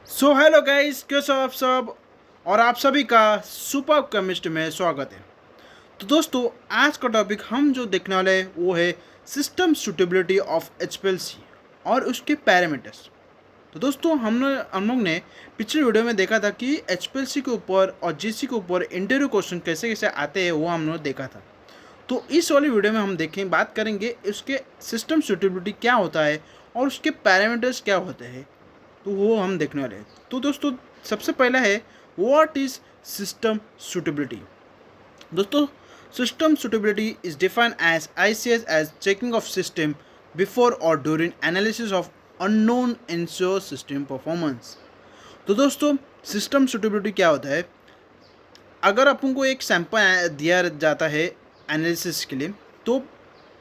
So hello guys, कैसे हो आप सब। और आप सभी का सुपर केमिस्ट में स्वागत है। तो दोस्तों, आज का टॉपिक हम जो देखने वाले हैं वो है सिस्टम सूटेबिलिटी ऑफ एचपीएलसी और उसके पैरामीटर्स। तो दोस्तों, हम लोग ने पिछले वीडियो में देखा था कि एचपीएलसी के ऊपर और जीसी के ऊपर इंटरव्यू क्वेश्चन कैसे कैसे आते हैं, वो हमने देखा था। तो इस वाली वीडियो में हम बात करेंगे उसके सिस्टम सूटेबिलिटी क्या होता है और उसके पैरामीटर्स क्या होते हैं। तो वो हम देखने वाले हैं। तो दोस्तों, सबसे पहला है व्हाट इज सिस्टम सूटेबिलिटी। दोस्तों, system suitability is defined as ICS as checking of system before और during analysis of unknown ensure system performance. तो दोस्तों, सिस्टम सूटेबिलिटी क्या होता है। अगर अपन को एक सैंपल दिया जाता है एनालिसिस के लिए, तो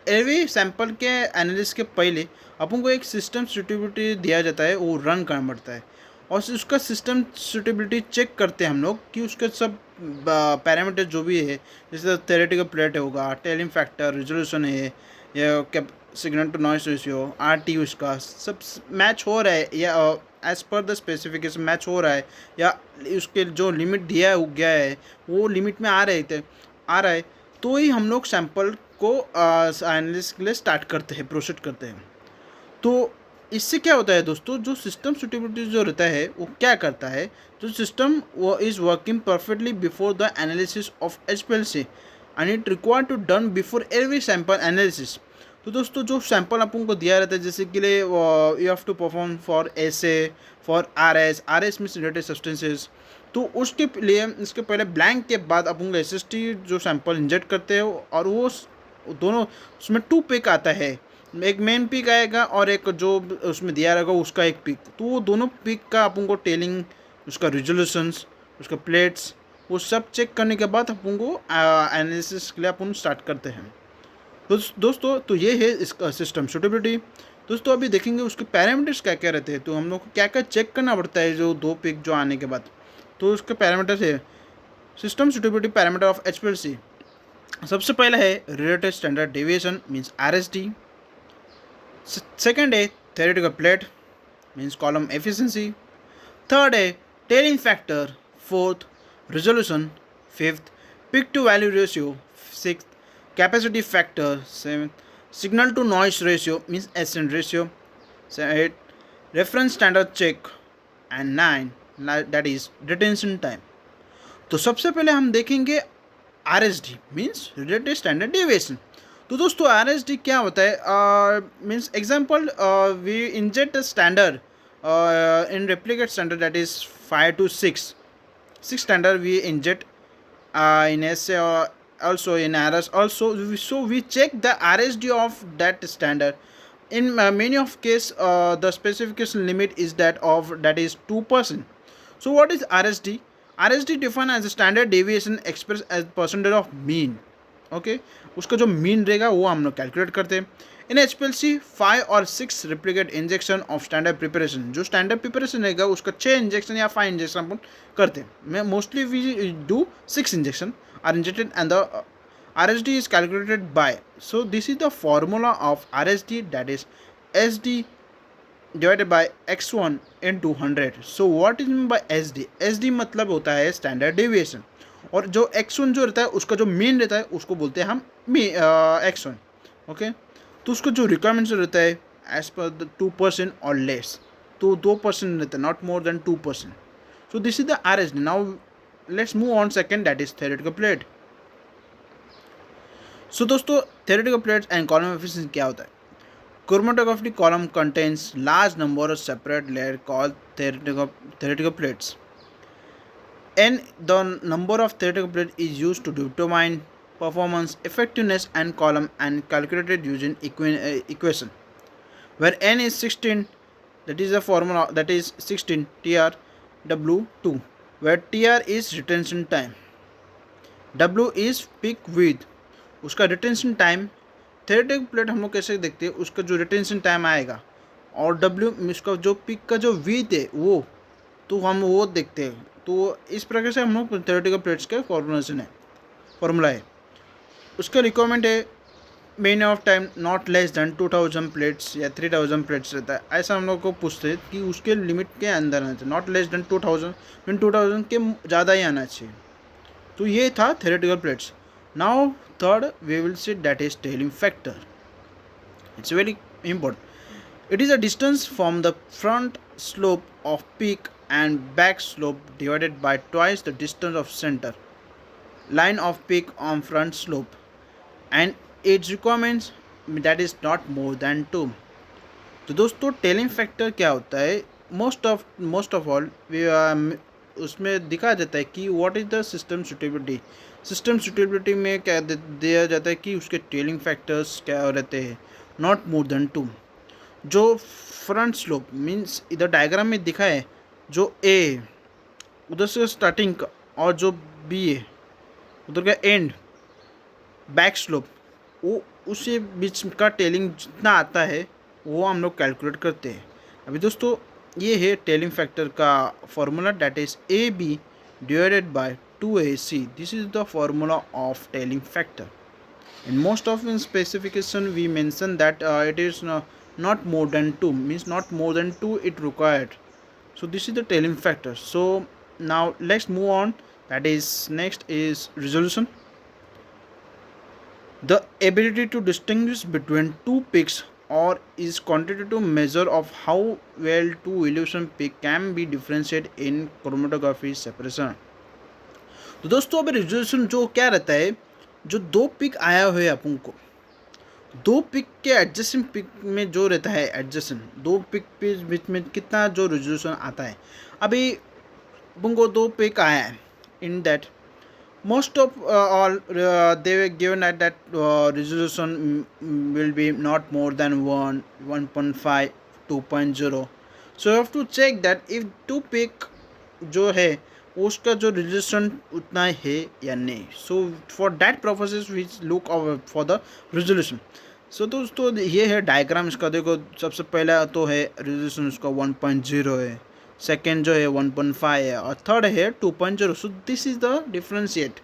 एवरी सैंपल के एनालिसिस के पहले अपन को एक सिस्टम सूटेबिलिटी दिया जाता है, वो रन करना पड़ता है। और उसका सिस्टम सूटेबिलिटी चेक करते हैं हम लोग कि उसके सब पैरामीटर जो भी है, जैसे थ्योरेटिकल प्लेट होगा, टेलिंग फैक्टर, रिजोल्यूशन है, या signal to noise ratio, RT, उसका सब मैच हो रहा है या as per the specification match हो रहा है, या उसके जो लिमिट दिया गया है वो लिमिट में आ रहा है, तो ही हम लोग सैंपल को एनालिसिस के लिए स्टार्ट करते हैं, प्रोसीड करते हैं। तो इससे क्या होता है दोस्तों, जो सिस्टम सूटेबिलिटी जो रहता है वो क्या करता है, जो सिस्टम वो is working perfectly before the analysis of HPLC and it required to done before every sample analysis. तो दोस्तों, जो सैंपल अपन को दिया रहता है, जैसे कि लिए you have to perform for SA, for R S means related substances. तो उसके लिए इसके पहले ब्लैंक के बाद अपन को एसएसटी जो सैंपल इंजेक्ट करते हैं, और वो दोनों उसमें टू पिक आता है, एक मेन पिक आएगा और एक जो उसमें दिया रहेगा उसका एक पिक। तो वो दोनों पिक का अपन को टेलिंग, उसका रिजोल्यूशंस, उसका प्लेट्स, वो सब चेक करने के बाद अपन को एनालिसिस के लिए अपन स्टार्ट करते हैं। दोस्तों, तो ये है इसका सिस्टम सूटेबिलिटी। दोस्तों, अभी देखेंगे उसके पैरामीटर्स क्या क्या रहते हैं, तो हम लोग को क्या क्या चेक करना पड़ता है जो दो पिक जो आने के बाद। तो उसके पैरामीटर्स है system suitability parameter of HPLC. सबसे पहला है related standard deviation means RSD. Second है theoretical plate means column efficiency. Third है tailing factor. Fourth, resolution. Fifth, peak to value ratio. Sixth, capacity factor. Seventh, signal to noise ratio means SN ratio. Eighth, reference standard check. And nine, that is retention time. तो सबसे पहले हम देखेंगे R S D means related standard deviation. तो दोस्तों, R S D क्या होता है, means example we inject standard in replicate standard that is 5 to 6 standard we inject in SA or also in RS also. So we check the RSD of that standard. In many of case the specification limit is that is 2%. So what is RSD? RSD defined as a standard deviation expressed as percentage of mean. Okay, उसका जो mean रहेगा वो हम लोग calculate करते हैं। In H P L C 5 और 6 replicate injection of standard preparation, जो स्टैंडर्ड प्रिपरेशन रहेगा उसका 6 इंजेक्शन या 5 इंजेक्शन अपन करते हैं। मैं mostly we do 6 injection are injected and the R S D is calculated by. So this is the formula of R S D, that is S D divided by x1 into 100. So what is mean by S D? S D मतलब होता है standard deviation, और जो x1 जो रहता है उसका जो मीन रहता है उसको बोलते हैं हम x1। ओके, तो उसका जो रिक्वायरमेंट रहता है एज पर द 2% और लेस, तो 2% रहता है, not more than 2%। So this is the R S डी। Now let's move on second, that is theoretical plate. So दोस्तों, theoretical plates and column efficiency क्या होता है। Chromatography column contains large number of separate layers called theoretical plates. And the number of theoretical plates is used to determine performance, effectiveness, and column and calculated using equation. Where n is 16, that is the formula, that is 16 TR W2. Where TR is retention time, W is peak width, उसका retention time. Theoretical plate हम लोग कैसे देखते हैं, उसका जो retention time आएगा, और डब्ल्यू उसका जो पिक का जो विथ है वो, तो हम वो देखते हैं। तो इस प्रकार से हम लोग थ्योरेटिकल प्लेट्स का फॉर्मूला है। उसका रिक्वायरमेंट है main of time not less than 2000 plates या 3000 प्लेट्स रहता है, ऐसा हम लोग को पूछते हैं कि उसके लिमिट के अंदर आना चाहिए, नॉट लेस देन 2000 मीन 2000 के ज़्यादा ही आना चाहिए। तो ये था theoretical plates. Now third we will see that is tailing factor. It's very important. It is a distance from the front slope of peak and back slope divided by twice the distance of center line of peak on front slope, and its requirements that is not more than 2. तो दोस्तों telling factor क्या होता है, most of all उसमें दिखा जाता है कि what is the system suitability. System suitability में क्या दिया जाता है कि उसके टेलिंग फैक्टर्स क्या रहते हैं, नॉट मोर देन 2। जो फ्रंट स्लोप मीन्स इधर डायग्राम में दिखा है, जो ए उधर से स्टार्टिंग और जो बी है उधर का एंड बैक स्लोप, वो उसी बीच का टेलिंग जितना आता है वो हम लोग कैलकुलेट करते हैं। अभी दोस्तों ये है टेलिंग फैक्टर का formula, that is A B divided by 2AC। This is the formula of tailing factor. In most of in specification we mention that it is not more than 2, means not more than 2 it required. So this is the telling factor. So now let's move on, that is next is resolution. The ability to distinguish between two peaks or is quantitative measure of how well two illusion peak can be differentiated in chromatography separation. तो दोस्तों अब resolution जो क्या रहता है, जो दो pick आया हुआ है अपन को, दो पिक के एडजेसेंट पिक में जो रहता है, एडजेसेंट दो पिक के बीच में कितना जो रेजोल्यूशन आता है। अभी अपन को दो पिक आया है, in that most of all they were given at that resolution will be not more than 1 1.5 2.0. So you have to check that if two pick जो है उसका जो रेजोल्यूशन उतना है या नहीं। So for that purposes we look for the resolution. So दोस्तों ये है डायग्राम इसका, देखो सबसे पहला तो है रेजोल्यूशन उसका 1.0 है, सेकेंड जो है 1.5 है और थर्ड है 2.0। सो this is the differentiate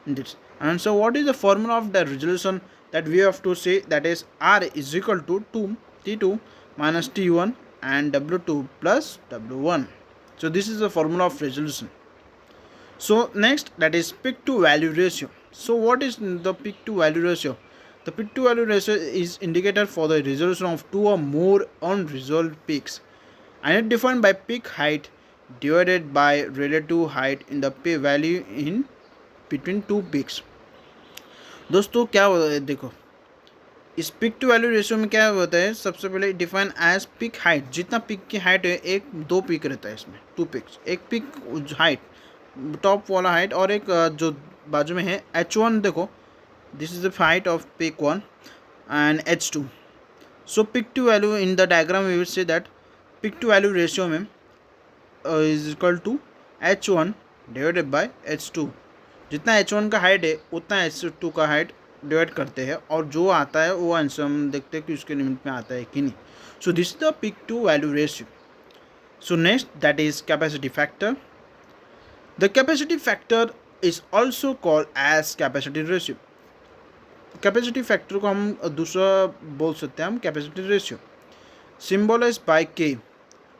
this. And so what is the formula of the resolution that we have to say, that is R is equal to 2 T2 minus T1 and W2 plus W1. So this is the formula of resolution. So next, that is peak to value ratio. So what is the peak to value ratio? The peak to value ratio is indicator for the resolution of two or more unresolved peaks, and it defined by peak height divided by relative height in the value in between two peaks. दोस्तों क्या होता है, देखो इस pick to value ratio में क्या होता है, सबसे पहले डिफाइन एज पिक हाइट। जितना पिक की हाइट है, एक दो पिक रहता है इसमें, टू पिक्स, एक पिक हाइट टॉप वाला हाइट और एक जो बाजू में है H1। देखो this is the height of peak 1 and H2। So peak to value in the diagram we will say that peak to value ratio में is equal to H1 divided by H2। जितना H1 का height है उतना H2 का height divide करते हैं और जो आता है वो आंसर हम देखते हैं कि उसके लिमिट में आता है कि नहीं। So this is the peak to value ratio. So next, that is capacity factor. The capacity factor is also called as capacity ratio. Capacity factor को हम दूसरा बोल सकते हैं हम कैपेसिटी रेशियो, सिम्बोलाइज बाय के।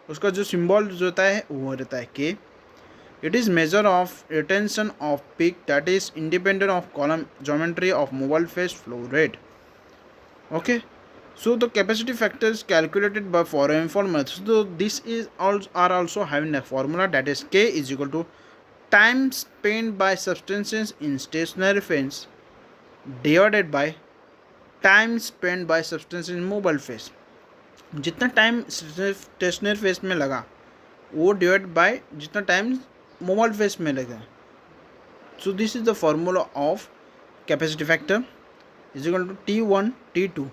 उसका जो सिम्बॉल जो होता है वो रहता है के। It is measure of retention of peak that is independent of column geometry of mobile phase flow rate. Okay, so the capacity factor is calculated by following formula. So this is also having a formula, that is K is equal to time spent by substances in stationary phase divided by time spent by substances in mobile phase. जितना time stationary phase में लगा वो divide by जितना time mobile phase में लगा। So this is the formula of capacity factor is equal to T1 T2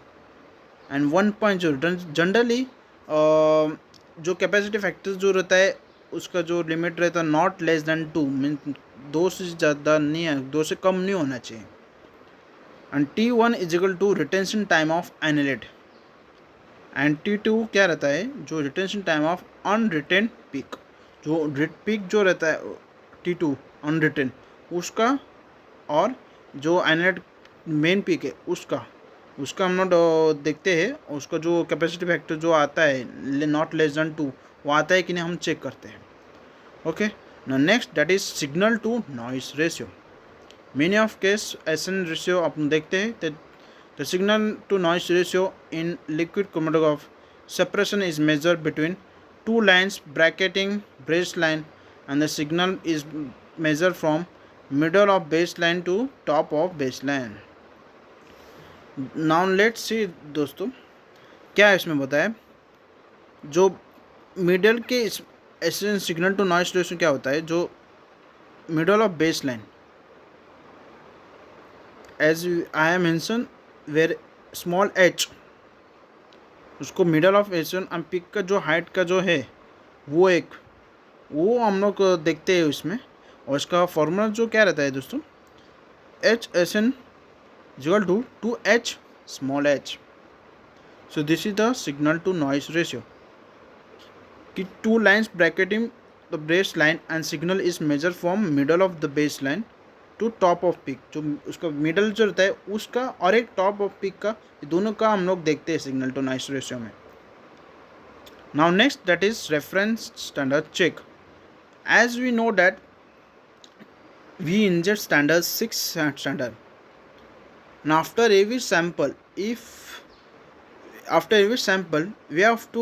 and 1.0। जनरली जो कैपेसिटी फैक्टर जो रहता है उसका जो लिमिट रहता है नॉट लेस देन 2, मीन 2 से ज़्यादा नहीं है, 2 से कम नहीं होना चाहिए। And T1 is equal to retention time of analyte and T2 क्या रहता है, जो retention time of unretained peak. जो पिक जो रहता है T2 अनरिटेन उसका, और जो एनालिट मेन पिक है उसका, उसका हम लोग देखते हैं, उसका जो कैपेसिटी फैक्टर जो आता है नॉट लेस देन 2 वो आता है कि नहीं हम चेक करते हैं। Okay, now next that is signal to noise ratio. Many of case SN ratio अपन देखते हैं। The signal to noise ratio in liquid chromatograph separation is measured between two lines bracketing baseline, and the signal is measured from middle of baseline to top of baseline. Now let's see दोस्तों क्या इसमें बताया, जो middle के ऐसे signal to noise ratio क्या होता है, जो middle of base line as I am mention where small h, उसको middle of h and peak का जो हाइट का जो है वो हम लोग देखते हैं इसमें। और इसका फॉर्मूला जो क्या रहता है दोस्तों, H S N equal to 2h small h. So this is the signal to noise ratio कि two lines bracketing the baseline and signal is measured from middle of the baseline to top of peak, जो उसका middle जो रहता है उसका और एक top off peak का, दोनों का हम लोग देखते हैं सिग्नल टू नॉइस रेशियो में। Now next that is reference standard check. As we know that we inject standard 6 standard. Now after every sample we have to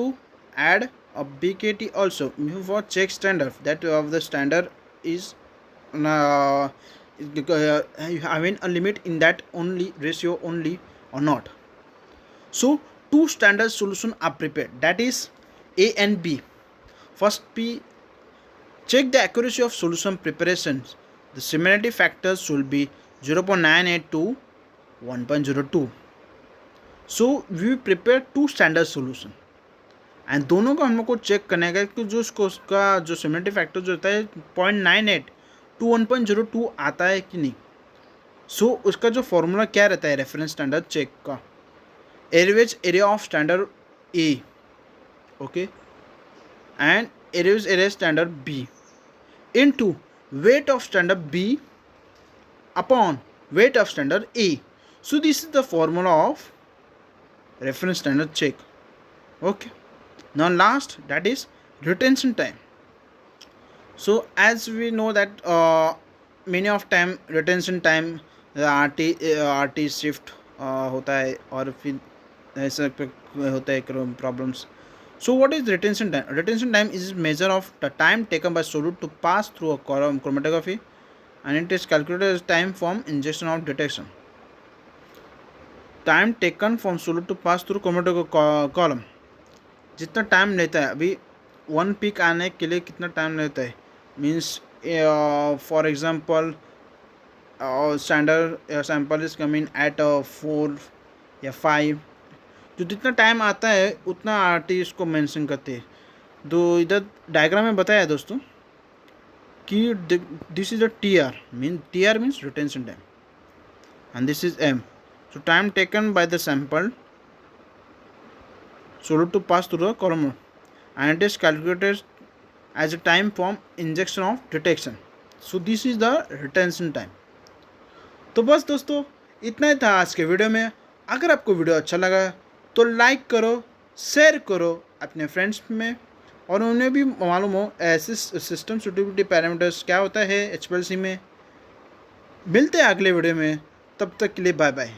add a BKT also for check standard that of the standard is having a limit in that only ratio only or not. So two standard solution are prepared, that is A and B. First P, check the accuracy of solution preparations. The similarity factors should be 0.98 to 1.02. So we prepare two standard solution and दोनों का हम लोग को check करने का कि जो उसका जो सिमिलरिटी फैक्टर जो होता है 0.98 टू 1.02 आता है कि नहीं। सो उसका जो फॉर्मूला क्या रहता है रेफरेंस स्टैंडर्ड चेक का, average area of standard A, okay, and average area standard B into weight of standard B upon weight of standard A. So this is the formula of reference standard check. Okay, now last that is retention time. So as we know that many of time retention time RT shift होता है और फिर ऐसा होता है problems. So what is retention time? Retention time is measure of the time taken by solute to pass through a chromatography, and it is calculated as time from injection of detection. Time taken from solute to pass through chromatography column, जितना time लेता है अभी one peak आने के लिए कितना time लेता है, means for example standard sample is coming at 4 या 5, जो जितना टाइम आता है उतना आरटी इसको मेंशन करते हैं। तो इधर डायग्राम में बताया है दोस्तों कि this is a TR means retention time, and this is M. So time taken by the sample solute to pass through the column, and it is calculated as a time from injection of detection. So this is the retention time. तो बस दोस्तों इतना ही था आज के video में। अगर आपको वीडियो अच्छा लगा तो लाइक करो, शेयर करो अपने फ्रेंड्स में, और उन्हें भी मालूम हो ऐसे सिस्टम सुटेबिलिटी पैरामीटर्स क्या होता है HPLC में। मिलते हैं अगले वीडियो में, तब तक के लिए बाय बाय।